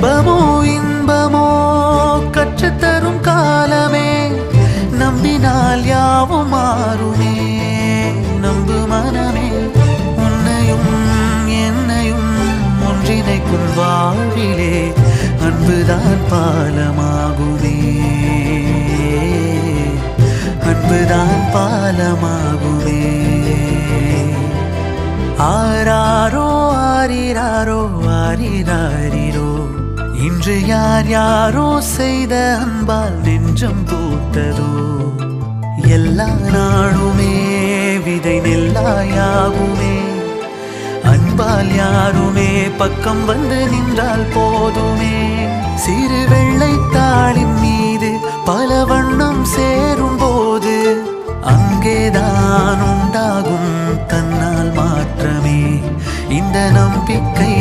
துன்பமோ இன்பமோ கற்றுத்தரும் காலமே, நம்பினால் யாவும் மாறுமே. நம்பு மனமே, உன்னையும் என்னையும் ஒன்றிணைக்கும் வாழ்விலே அன்புதான் பாலமாகுமே. அன்புதான் பாலமாகுமே. ஆராரோ ஆரிராரோ ஆரிராரிரோ, இன்று யார் யாரோ செய்த அன்பால் நெஞ்சம் பூத்ததோ. எல்லா நாளுமே விதை நெல்லாயாகுமே, அன்பால் யாருமே பக்கம் வந்து நின்றால் போதுமே. சிறு வெள்ளைத்தாளின் மீது பல வண்ணம் சேரும் போது அங்கேதான் உண்டாகும் தன்னால் மாற்றமே. இந்த நம்பிக்கை